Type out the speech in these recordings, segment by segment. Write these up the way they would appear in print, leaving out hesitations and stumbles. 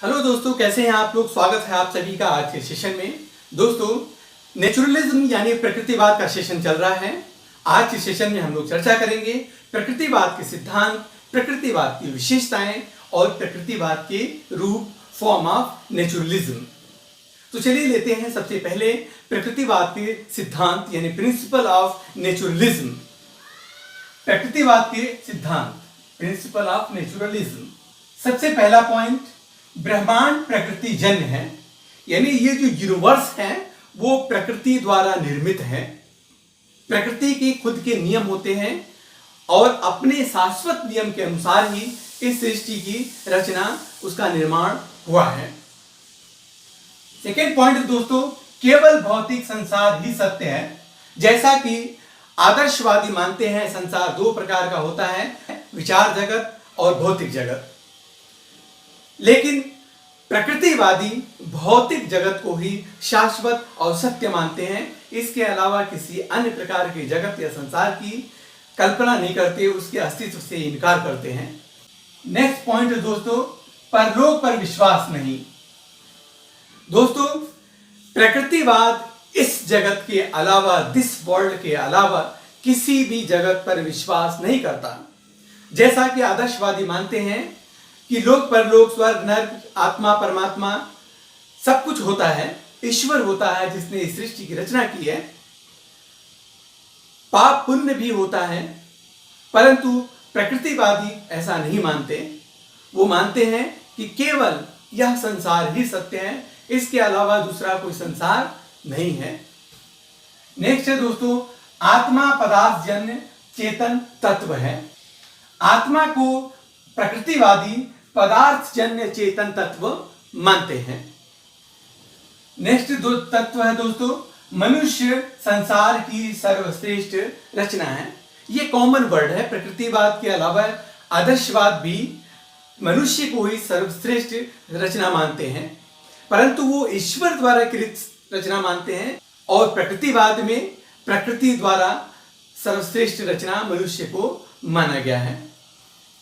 Hello दोस्तों, कैसे हैं आप लोग। स्वागत है आप सभी का आज के सेशन में। दोस्तों, नेचुरलिज्म यानी प्रकृतिवाद का सेशन चल रहा है। आज के सेशन में हम लोग चर्चा करेंगे प्रकृतिवाद के सिद्धांत, प्रकृतिवाद की विशेषताएं और प्रकृतिवाद के रूप, फॉर्म ऑफ नेचुरलिज्म। तो चलिए लेते हैं सबसे पहले प्रकृतिवाद के सिद्धांत यानी प्रिंसिपल ऑफ नेचुरलिज्म। प्रकृतिवाद के सिद्धांत, प्रिंसिपल ऑफ नेचुरलिज्म। सबसे पहला पॉइंट, ब्रह्मांड प्रकृति जन्य है, यानी ये जो यूनिवर्स है वो प्रकृति द्वारा निर्मित है। प्रकृति के खुद के नियम होते हैं और अपने शाश्वत नियम के अनुसार ही इस सृष्टि की रचना, उसका निर्माण हुआ है। सेकेंड पॉइंट दोस्तों, केवल भौतिक संसार ही सत्य है। जैसा कि आदर्शवादी मानते हैं संसार दो प्रकार का होता है, विचार जगत और भौतिक जगत। लेकिन प्रकृतिवादी भौतिक जगत को ही शाश्वत और सत्य मानते हैं। इसके अलावा किसी अन्य प्रकार के जगत या संसार की कल्पना नहीं करते, उसके अस्तित्व से इनकार करते हैं। नेक्स्ट पॉइंट दोस्तों, परलोक पर विश्वास नहीं। दोस्तों, प्रकृतिवाद इस जगत के अलावा, दिस वर्ल्ड के अलावा किसी भी जगत पर विश्वास नहीं करता। जैसा कि आदर्शवादी मानते हैं कि लोक परलोक, स्वर्ग नरक, आत्मा परमात्मा सब कुछ होता है, ईश्वर होता है जिसने इस सृष्टि की रचना की है, पाप पुण्य भी होता है। परंतु प्रकृतिवादी ऐसा नहीं मानते। वो मानते हैं कि केवल यह संसार ही सत्य है, इसके अलावा दूसरा कोई संसार नहीं है। नेक्स्ट है दोस्तों, आत्मा पदार्थ जन्य चेतन तत्व है। आत्मा को प्रकृतिवादी पदार्थ जन्य चेतन तत्व मानते हैं। नेक्स्ट दो तत्व है दोस्तों, मनुष्य संसार की सर्वश्रेष्ठ रचना है। ये कॉमन वर्ड है। प्रकृतिवाद के अलावा आदर्शवाद भी मनुष्य को ही सर्वश्रेष्ठ रचना मानते हैं, परंतु वो ईश्वर द्वारा कृत रचना मानते हैं। और प्रकृतिवाद में प्रकृति द्वारा सर्वश्रेष्ठ रचना मनुष्य को माना गया है।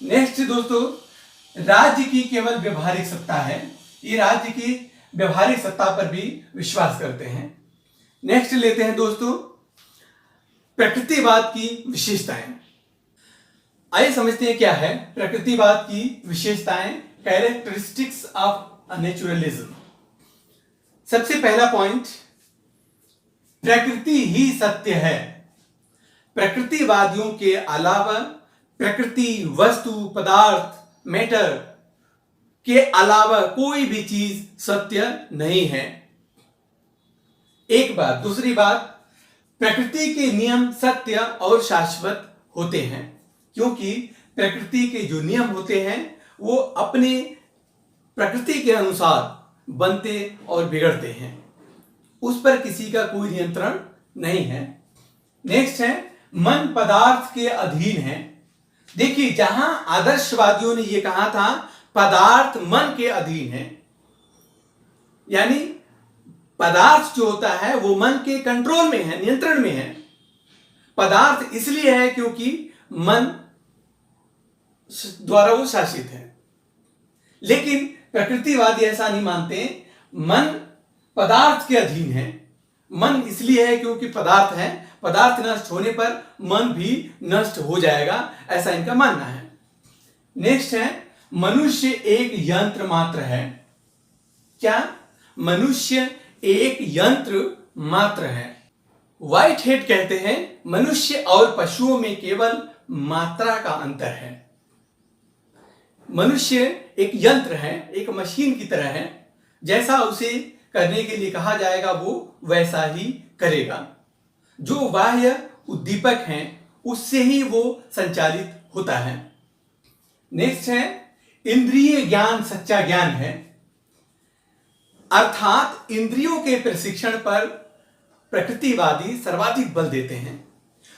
नेक्स्ट दोस्तों, राज्य की केवल व्यवहारिक सत्ता है। ये राज्य की व्यवहारिक सत्ता पर भी विश्वास करते हैं। नेक्स्ट लेते हैं दोस्तों, प्रकृतिवाद की विशेषताएं। आइए समझते हैं क्या है प्रकृतिवाद की विशेषताएं, कैरेक्टरिस्टिक्स ऑफ नेचुरलिज्म। सबसे पहला पॉइंट, प्रकृति ही सत्य है। प्रकृतिवादियों के अलावा प्रकृति, वस्तु, पदार्थ, मैटर के अलावा कोई भी चीज सत्य नहीं है। एक बात। दूसरी बात, प्रकृति के नियम सत्य और शाश्वत होते हैं, क्योंकि प्रकृति के जो नियम होते हैं वो अपने प्रकृति के अनुसार बनते और बिगड़ते हैं, उस पर किसी का कोई नियंत्रण नहीं है। नेक्स्ट है, मन पदार्थ के अधीन है। देखिए, जहां आदर्शवादियों ने यह कहा था पदार्थ मन के अधीन है, यानी पदार्थ जो होता है वो मन के कंट्रोल में है, नियंत्रण में है। पदार्थ इसलिए है क्योंकि मन द्वारा वो शासित है। लेकिन प्रकृतिवादी ऐसा नहीं मानते। मन पदार्थ के अधीन है। मन इसलिए है क्योंकि पदार्थ है, पदार्थ नष्ट होने पर मन भी नष्ट हो जाएगा, ऐसा इनका मानना है। नेक्स्ट है, मनुष्य एक यंत्र मात्र है। क्या? मनुष्य एक यंत्र मात्र है। व्हाइट हेड कहते हैं मनुष्य और पशुओं में केवल मात्रा का अंतर है। मनुष्य एक यंत्र है, एक मशीन की तरह है। जैसा उसे करने के लिए कहा जाएगा वो वैसा ही करेगा। जो बाह्य उद्दीपक हैं उससे ही वो संचालित होता है। नेक्स्ट है, इंद्रिय ज्ञान सच्चा ज्ञान है, अर्थात इंद्रियों के प्रशिक्षण पर प्रकृतिवादी सर्वाधिक बल देते हैं।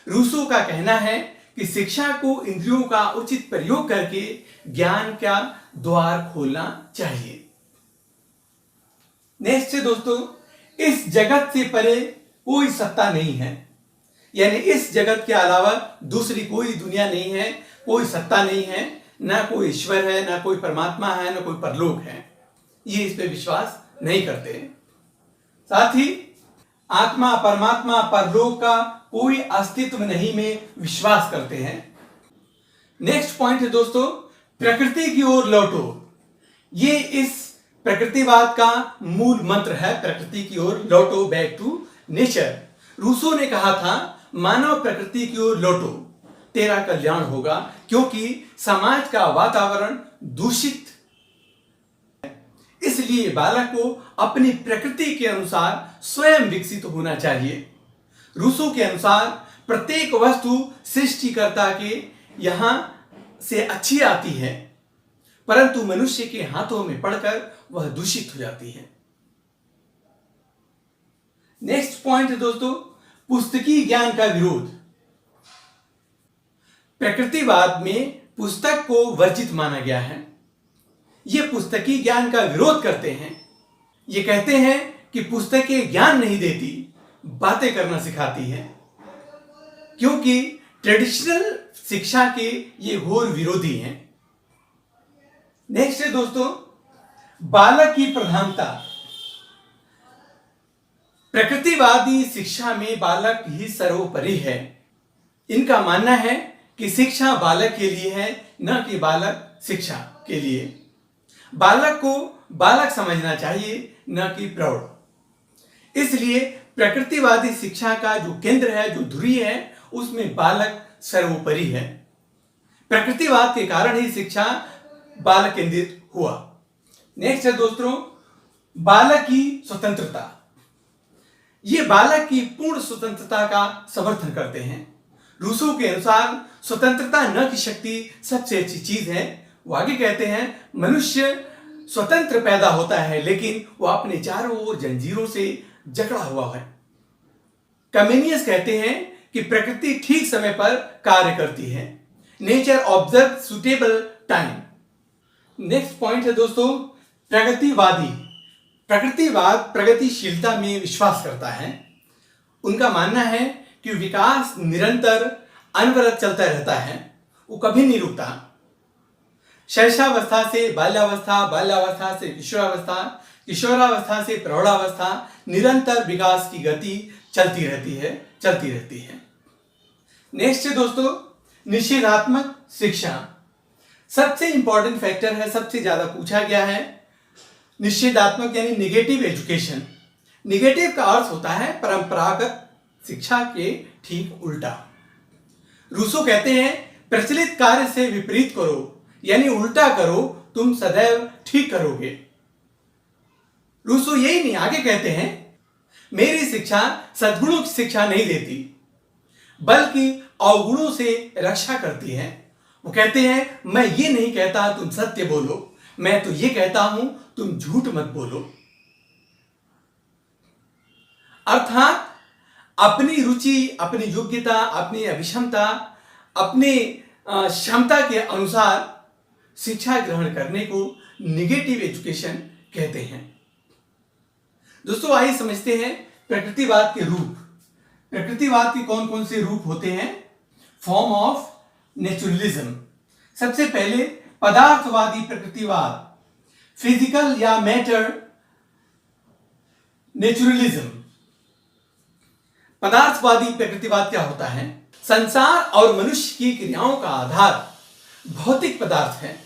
रूसो का कहना है कि शिक्षा को इंद्रियों का उचित प्रयोग करके ज्ञान का द्वार खोलना चाहिए। नेक्स्ट है दोस्तों, इस जगत से परे कोई सत्ता नहीं है, यानी इस जगत के अलावा दूसरी कोई दुनिया नहीं है, कोई सत्ता नहीं है, ना कोई ईश्वर है, ना कोई परमात्मा है, ना कोई परलोक है। ये इस पे विश्वास नहीं करते। साथ ही आत्मा, परमात्मा, परलोक का कोई अस्तित्व नहीं में विश्वास करते हैं। नेक्स्ट पॉइंट है दोस्तों, प्रकृति की ओर लौटो। ये इस प्रकृतिवाद का मूल मंत्र है, प्रकृति की ओर लौटो, बैक टू नेचर। रूसो ने कहा था, मानव प्रकृति की ओर लौटो, तेरा कल्याण होगा, क्योंकि समाज का वातावरण दूषित है। इसलिए बालक को अपनी प्रकृति के अनुसार स्वयं विकसित होना चाहिए। रूसो के अनुसार प्रत्येक वस्तु सृष्टिकर्ता के यहां से अच्छी आती है, परंतु मनुष्य के हाथों में पड़कर वह दूषित हो जाती है। नेक्स्ट पॉइंट है दोस्तों, पुस्तकीय ज्ञान का विरोध। प्रकृतिवाद में पुस्तक को वर्जित माना गया है। ये पुस्तकीय ज्ञान का विरोध करते हैं। ये कहते हैं कि पुस्तकें ज्ञान नहीं देती, बातें करना सिखाती हैं, क्योंकि ट्रेडिशनल शिक्षा के ये घोर विरोधी हैं। नेक्स्ट है दोस्तों, बालक की प्रधानता। प्रकृतिवादी शिक्षा में बालक ही सर्वोपरि है। इनका मानना है कि शिक्षा बालक के लिए है, न कि बालक शिक्षा के लिए। बालक को बालक समझना चाहिए, न कि प्रौढ़। इसलिए प्रकृतिवादी शिक्षा का जो केंद्र है, जो धुरी है, उसमें बालक सर्वोपरि है। प्रकृतिवाद के कारण ही शिक्षा बालक केंद्रित हुआ। नेक्स्ट है दोस्तों, बालक की स्वतंत्रता। ये बालक की पूर्ण स्वतंत्रता का समर्थन करते हैं। रूसो के अनुसार स्वतंत्रता न की शक्ति सबसे अच्छी चीज है। वो आगे कहते हैं, मनुष्य स्वतंत्र पैदा होता है, लेकिन वो अपने चारों ओर जंजीरों से जकड़ा हुआ है। कमेनियस कहते हैं कि प्रकृति ठीक समय पर कार्य करती है। Nature observe suitable time. Next point है दोस्तों, प्रगतिवादी। प्रकृतिवाद प्रगतिशीलता में विश्वास करता है। उनका मानना है कि विकास निरंतर अनवरत चलता रहता है, वो कभी नहीं रुकता। शैशवावस्था से बाल्यावस्था, बाल्यावस्था से किशोरावस्था, किशोरावस्था से प्रौढ़ावस्था, निरंतर विकास की गति चलती रहती है। नेक्स्ट है दोस्तों, निषेधात्मक शिक्षा। सबसे इंपॉर्टेंट फैक्टर है, सबसे ज्यादा पूछा गया है। निषेधात्मक यानी निगेटिव एजुकेशन। निगेटिव का अर्थ होता है परंपरागत शिक्षा के ठीक उल्टा। रूसो कहते हैं, प्रचलित कार्य से विपरीत करो, यानी उल्टा करो, तुम सदैव ठीक करोगे। रूसो यही नहीं, आगे कहते हैं, मेरी शिक्षा सद्गुणों की शिक्षा नहीं देती, बल्कि अवगुणों से रक्षा करती है। वो कहते हैं, मैं ये नहीं कहता तुम सत्य बोलो, मैं तो ये कहता हूं तुम झूठ मत बोलो। अर्थात अपनी रुचि, अपनी योग्यता, अपनी अभिक्षमता, अपनी क्षमता के अनुसार शिक्षा ग्रहण करने को निगेटिव एजुकेशन कहते हैं। दोस्तों आइए समझते हैं प्रकृतिवाद के रूप। प्रकृतिवाद के कौन कौन से रूप होते हैं? Form of naturalism. सबसे पहले पदार्थवादी प्रकृतिवाद, फिजिकल या मैटर नेचुरलिज्म। पदार्थवादी प्रकृतिवाद क्या होता है? संसार और मनुष्य की क्रियाओं का आधार भौतिक पदार्थ है।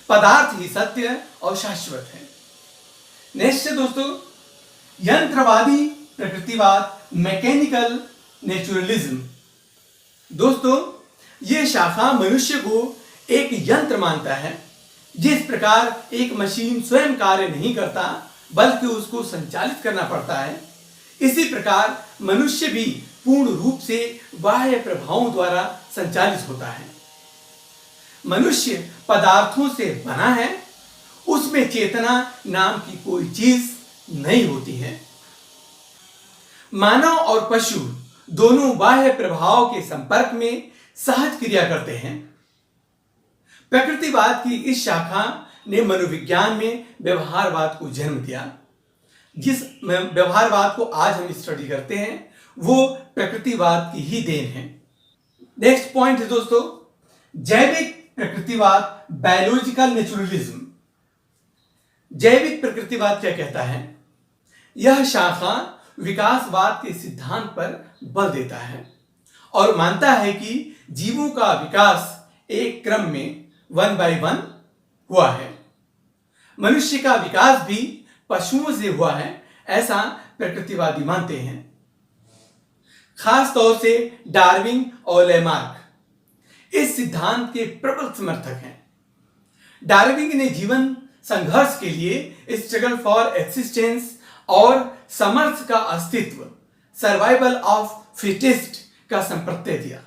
पदार्थ ही सत्य और शाश्वत है। नेक्स्ट है दोस्तों, यंत्रवादी प्रकृतिवाद, मैकेनिकल नेचुरलिज्म। दोस्तों यह शाखा मनुष्य को एक यंत्र मानता है। जिस प्रकार एक मशीन स्वयं कार्य नहीं करता, बल्कि उसको संचालित करना पड़ता है, इसी प्रकार मनुष्य भी पूर्ण रूप से बाह्य प्रभावों द्वारा संचालित होता है। मनुष्य पदार्थों से बना है, उसमें चेतना नाम की कोई चीज नहीं होती है। मानव और पशु दोनों बाह्य प्रभाव के संपर्क में सहज क्रिया करते हैं। प्रकृतिवाद की इस शाखा ने मनोविज्ञान में व्यवहारवाद को जन्म दिया। जिस व्यवहारवाद को आज हम स्टडी करते हैं, वो प्रकृतिवाद की ही देन है। नेक्स्ट पॉइंट है दोस्तों, जैविक प्रकृतिवाद, बायोलॉजिकल नेचुरलिज्म। जैविक प्रकृतिवाद क्या कहता है? यह शाखा विकासवाद के सिद्धांत पर बल देता है और मानता है कि जीवों का विकास एक क्रम में 1 by 1 हुआ है। मनुष्य का विकास भी पशुओं से हुआ है, ऐसा प्रकृतिवादी मानते हैं। खास तौर से डार्विन और लेमार्क इस सिद्धांत के प्रबल समर्थक हैं। डार्विन ने जीवन संघर्ष के लिए स्ट्रगल फॉर एक्सिस्टेंस और समर्थ का अस्तित्व सर्वाइवल ऑफ फिटेस्ट का संप्रत्यय दिया।